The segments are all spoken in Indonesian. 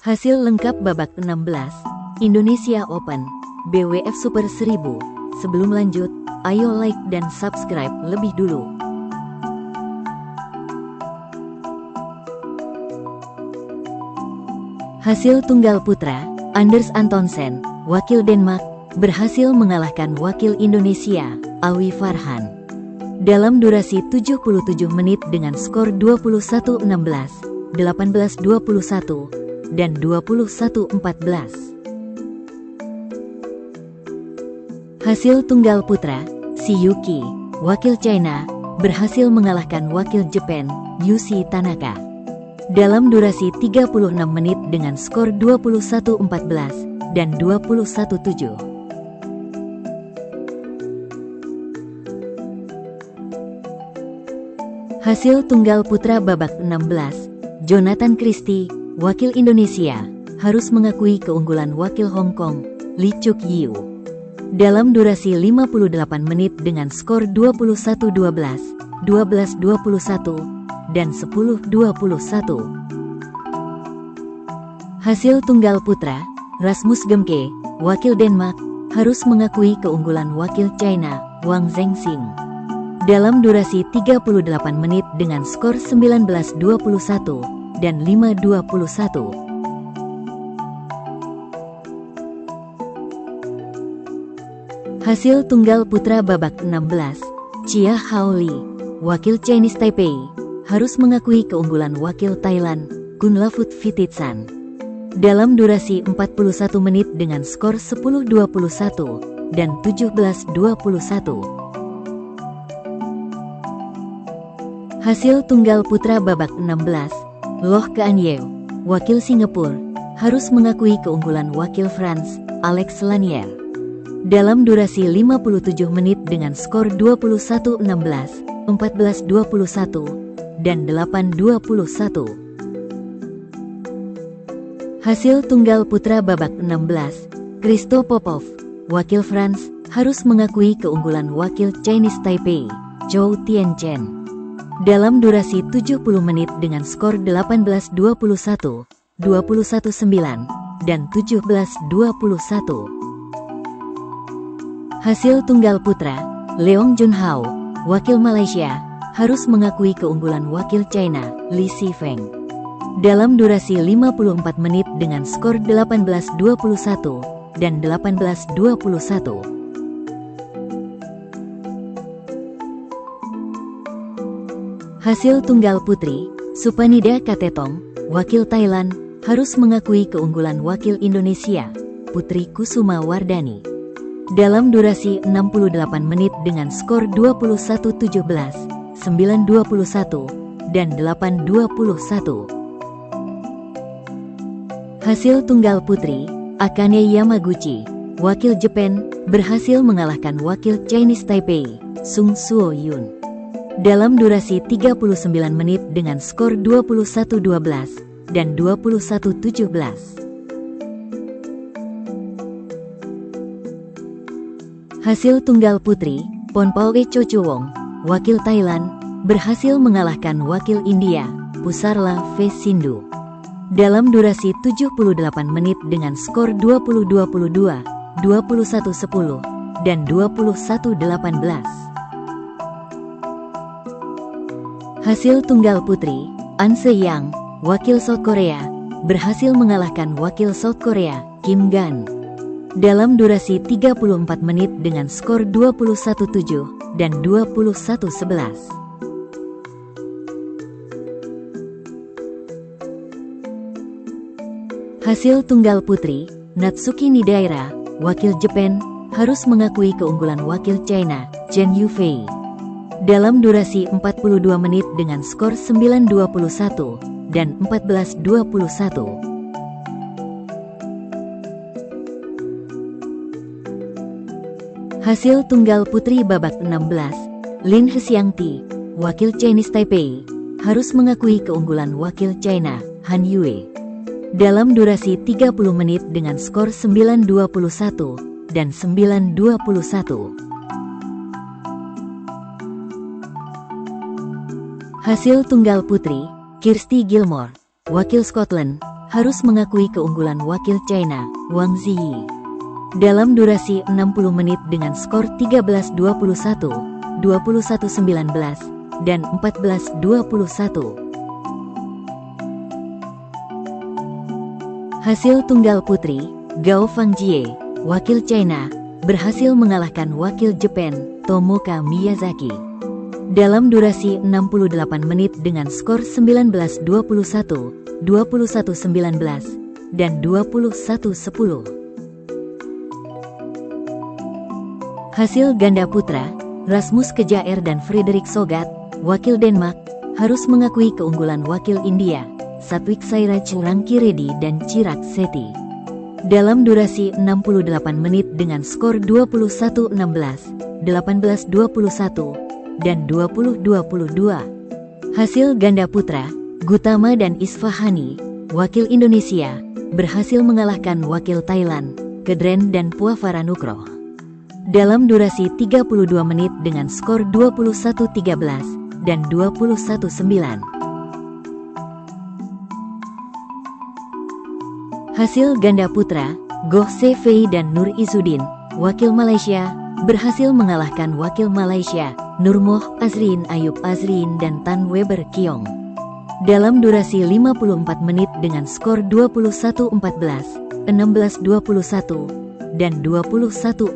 Hasil lengkap babak 16 Indonesia Open BWF Super 1000. Sebelum lanjut, ayo like dan subscribe lebih dulu. Hasil tunggal putra, Anders Antonsen, wakil Denmark, berhasil mengalahkan wakil Indonesia, Alwi Farhan, dalam durasi 77 menit dengan skor 21-16, 18-21, dan 21-14. Hasil tunggal putra, Si Yuki, wakil China, berhasil mengalahkan wakil Jepang, Yushi Tanaka, dalam durasi 36 menit dengan skor 21-14 dan 21-7. Hasil tunggal putra babak 16, Jonathan Christie, wakil Indonesia, harus mengakui keunggulan wakil Hong Kong, Lee Chuk Yiu, dalam durasi 58 menit dengan skor 21-12, 12-21, dan 10-21. Hasil tunggal putra, Rasmus Gemke, wakil Denmark, harus mengakui keunggulan wakil China, Wang Zhengxing, dalam durasi 38 menit dengan skor 19-21 dan 5-21. Hasil tunggal putra babak 16, Chia Hao Li, wakil Chinese Taipei, harus mengakui keunggulan wakil Thailand, Kunlavut Phititsan, dalam durasi 41 menit dengan skor 10-21 dan 17-21. Hasil tunggal putra babak 16, Loh Kean Yew, wakil Singapura, harus mengakui keunggulan wakil France, Alex Lanier, dalam durasi 57 menit dengan skor 21-16, 14-21, dan 8-21. Hasil tunggal putra babak 16, Christo Popov, wakil France, harus mengakui keunggulan wakil Chinese Taipei, Zhou Tianchen, dalam durasi 70 menit dengan skor 18-21, 21-9, dan 17-21. Hasil tunggal putra, Leong Junhao, wakil Malaysia, harus mengakui keunggulan wakil China, Li Sifeng, dalam durasi 54 menit dengan skor 18-21 dan 18-21. Hasil tunggal putri, Supanida Katetong, wakil Thailand, harus mengakui keunggulan wakil Indonesia, Putri Kusuma Wardani, dalam durasi 68 menit dengan skor 21-17, 9-21, dan 8-21. Hasil tunggal putri, Akane Yamaguchi, wakil Jepang, berhasil mengalahkan wakil Chinese Taipei, Sung Suo Yun, dalam durasi 39 menit dengan skor 21-12 dan 21-17. Hasil tunggal putri, Ponpawe Chochuwong, wakil Thailand, berhasil mengalahkan wakil India, Pusarla V. Sindhu, dalam durasi 78 menit dengan skor 20-22, 21-10, dan 21-18. Hasil tunggal putri, An Se-yang, wakil South Korea, berhasil mengalahkan wakil South Korea, Kim Gan, dalam durasi 34 menit dengan skor 21-7 dan 21-11. Hasil tunggal putri, Natsuki Nidaira, wakil Jepang, harus mengakui keunggulan wakil China, Chen Yufei, dalam durasi 42 menit dengan skor 9-21 dan 14-21. Hasil tunggal putri babak 16, Lin Hsiangti, wakil Chinese Taipei, harus mengakui keunggulan wakil China, Han Yue, dalam durasi 30 menit dengan skor 9-21 dan 9-21. Hasil tunggal putri, Kirsty Gilmore, wakil Scotland, harus mengakui keunggulan wakil China, Wang Ziyi. Dalam durasi 60 menit dengan skor 13-21, 21-19, dan 14-21. Hasil tunggal putri, Gao Fangjie, wakil China, berhasil mengalahkan wakil Jepang, Tomoka Miyazaki. Dalam durasi 68 menit dengan skor 19-21, 21-19, dan 21-10. Hasil ganda putra, Rasmus Kjaer dan Frederik Sogaard, wakil Denmark, harus mengakui keunggulan wakil India, Satwik Sairaj Rankireddy dan Chirag Shetty. Dalam durasi 68 menit dengan skor 21-16, 18-21, dan 20-22. Hasil ganda putra, Gutama dan Isfahani, wakil Indonesia, berhasil mengalahkan wakil Thailand, Kedren dan Puavaranukroh. Dalam durasi 32 menit dengan skor 21-13 dan 21-9. Hasil ganda putra, Goh Se Fei dan Nur Izzuddin, wakil Malaysia, berhasil mengalahkan wakil Malaysia, Nurmoh Azrin Ayub Azrin dan Tan Weber Kiong. Dalam durasi 54 menit dengan skor 21-14, 16-21, dan 21-14.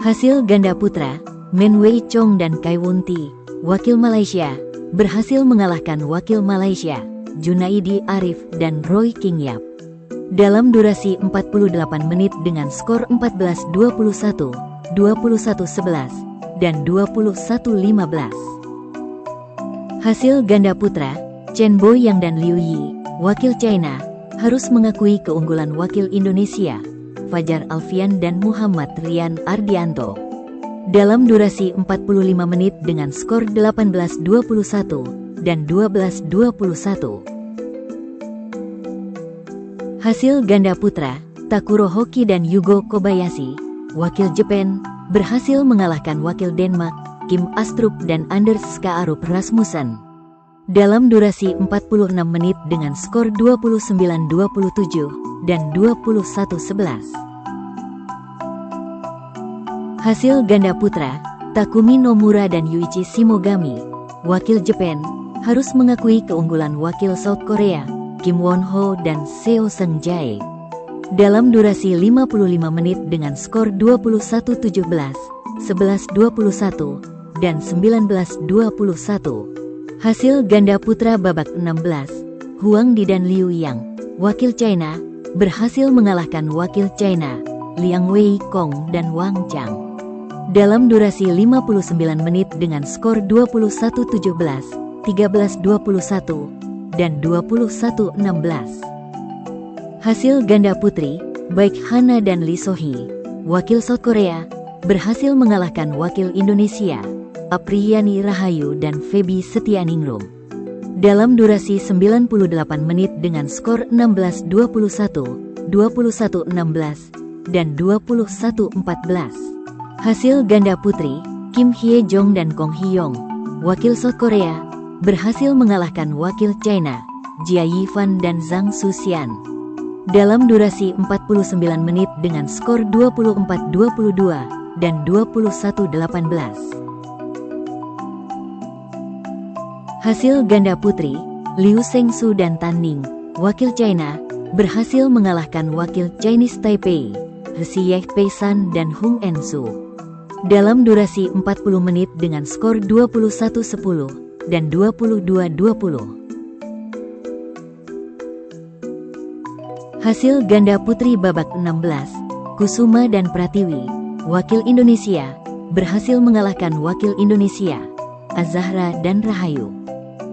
Hasil ganda putra, Men Wei Chong dan Kai Won Ti, wakil Malaysia, berhasil mengalahkan wakil Malaysia, Junaidi Arif dan Roy King Yap. Dalam durasi 48 menit dengan skor 14-21, 21-11, dan 21-15. Hasil ganda putra, Chen Boyang dan Liu Yi, wakil China, harus mengakui keunggulan wakil Indonesia, Fajar Alfian dan Muhammad Rian Ardianto. Dalam durasi 45 menit dengan skor 18-21 dan 12-21. Hasil ganda putra, Takuro Hoki dan Yugo Kobayashi, wakil Jepang, berhasil mengalahkan wakil Denmark, Kim Astrup dan Anders Skaarup Rasmussen. Dalam durasi 46 menit dengan skor 29-27 dan 21-11. Hasil ganda putra, Takumi Nomura dan Yuichi Shimogami, wakil Jepang, harus mengakui keunggulan wakil South Korea, Kim Won Ho dan Seo Seung Jae. Dalam durasi 55 menit dengan skor 21-17, 11-21, dan 19-21. Hasil ganda putra babak 16, Huang Di dan Liu Yang, wakil China, berhasil mengalahkan wakil China, Liang Wei Kong dan Wang Chang. Dalam durasi 59 menit dengan skor 21-17, 13-21, dan 21-16. Hasil ganda putri, baik Hana dan Lee So-hee, wakil South Korea, berhasil mengalahkan wakil Indonesia, Apriyani Rahayu dan Feby Setianingrum. Dalam durasi 98 menit dengan skor 16-21, 21-16, dan 21-14. Hasil ganda putri, Kim Hye Jong dan Kong Hee-yong, wakil South Korea, berhasil mengalahkan wakil China, Jia Yifan dan Zhang Suxian. Dalam durasi 49 menit dengan skor 24-22 dan 21-18. Hasil ganda putri, Liu Shengsu dan Tan Ning, wakil China, berhasil mengalahkan wakil Chinese Taipei, He Peisan dan Hung En-su. Dalam durasi 40 menit dengan skor 21-10 dan 22-20. Hasil ganda putri babak 16, Kusuma dan Pratiwi, wakil Indonesia, berhasil mengalahkan wakil Indonesia, Azahra dan Rahayu.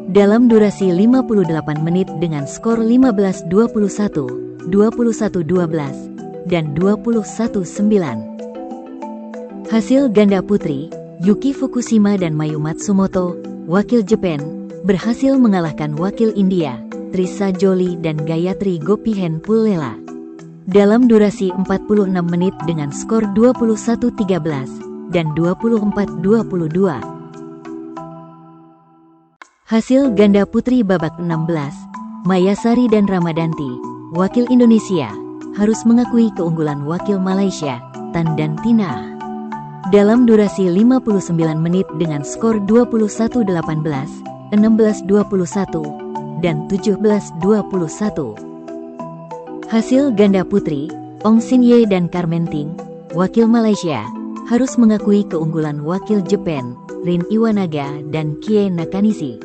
Dalam durasi 58 menit dengan skor 15-21, 21-12, dan 21-9. Hasil ganda putri, Yuki Fukushima dan Mayu Matsumoto, wakil Jepang, berhasil mengalahkan wakil India, Trisha Jolie dan Gayatri Gopihen Pullela. Dalam durasi 46 menit dengan skor 21-13 dan 24-22. Hasil ganda putri babak 16, Mayasari dan Ramadanti, wakil Indonesia, harus mengakui keunggulan wakil Malaysia, Tan dan Tina. Dalam durasi 59 menit dengan skor 21-18, 16-21, dan 17-21. Hasil ganda putri, Ong Sin Ye dan Carmen Ting, wakil Malaysia, harus mengakui keunggulan wakil Jepang, Rin Iwanaga dan Kie Nakanishi.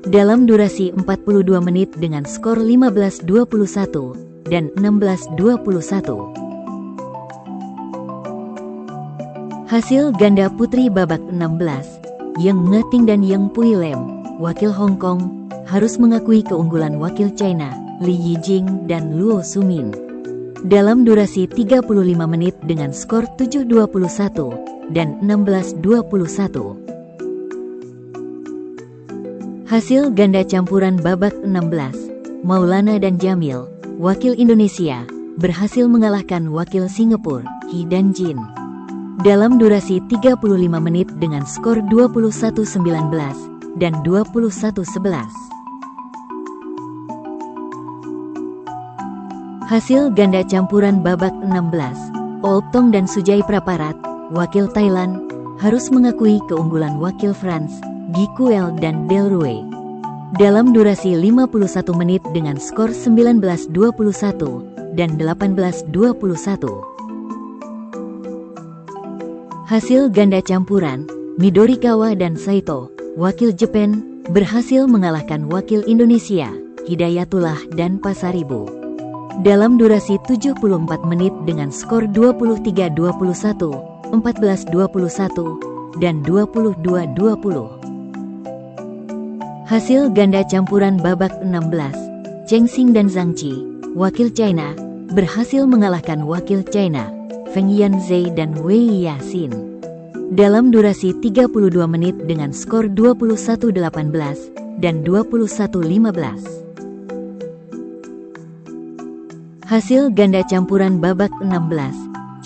Dalam durasi 42 menit dengan skor 15-21 dan 16-21. Hasil ganda putri babak 16, Yang Ngeting dan Yang Pui Lem, wakil Hong Kong, harus mengakui keunggulan wakil China, Li Yijing dan Luo Sumin. Dalam durasi 35 menit dengan skor 7-21 dan 16-21. Hasil ganda campuran babak 16, Maulana dan Jamil, wakil Indonesia, berhasil mengalahkan wakil Singapura, He dan Jin. Dalam durasi 35 menit dengan skor 21-19 dan 21-11. Hasil ganda campuran babak 16, Ooptong dan Sujai Praparat, wakil Thailand, harus mengakui keunggulan wakil France, Gi Kuel dan Del Rue. Dalam durasi 51 menit dengan skor 19-21 dan 18-21. Hasil ganda campuran, Midorikawa dan Saito, wakil Jepang, berhasil mengalahkan wakil Indonesia, Hidayatullah dan Pasaribu. Dalam durasi 74 menit dengan skor 23-21, 14-21, dan 22-20. Hasil ganda campuran babak 16, Cheng Xing dan Zhang Qi, wakil China, berhasil mengalahkan wakil China, Feng Yanzhei dan Wei Yaxin. Dalam durasi 32 menit dengan skor 21-18 dan 21-15. Hasil ganda campuran babak 16,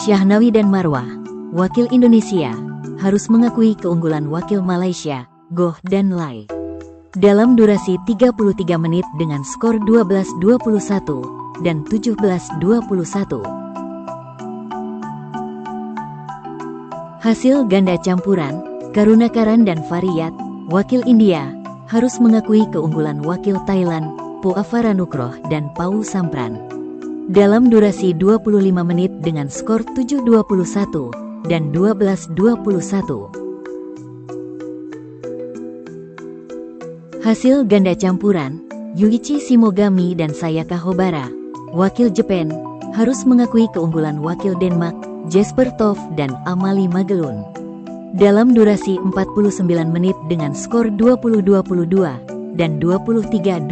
Syahnawi dan Marwah, wakil Indonesia, harus mengakui keunggulan wakil Malaysia, Goh dan Lai. Dalam durasi 33 menit dengan skor 12-21 dan 17-21. Hasil ganda campuran, Karunakaran dan Fariyat, wakil India, harus mengakui keunggulan wakil Thailand, Po Avaranukroh dan Pau Sampran. Dalam durasi 25 menit dengan skor 7-21 dan 12-21. Hasil ganda campuran, Yuichi Shimogami dan Sayaka Hobara, wakil Jepang, harus mengakui keunggulan wakil Denmark, Jesper Toft dan Amalie Magelun. Dalam durasi 49 menit dengan skor 20-22 dan 23-25.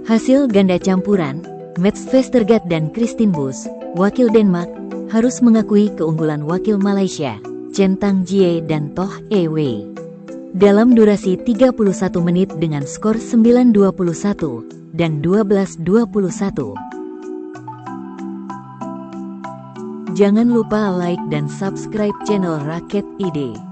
Hasil ganda campuran, Mats Vestergaard dan Christine Busch, wakil Denmark, harus mengakui keunggulan wakil Malaysia, Chen Tang Jie dan Toh E Wei. Dalam durasi 31 menit dengan skor 9-21 dan 12-21. Jangan lupa like dan subscribe channel Raket ID.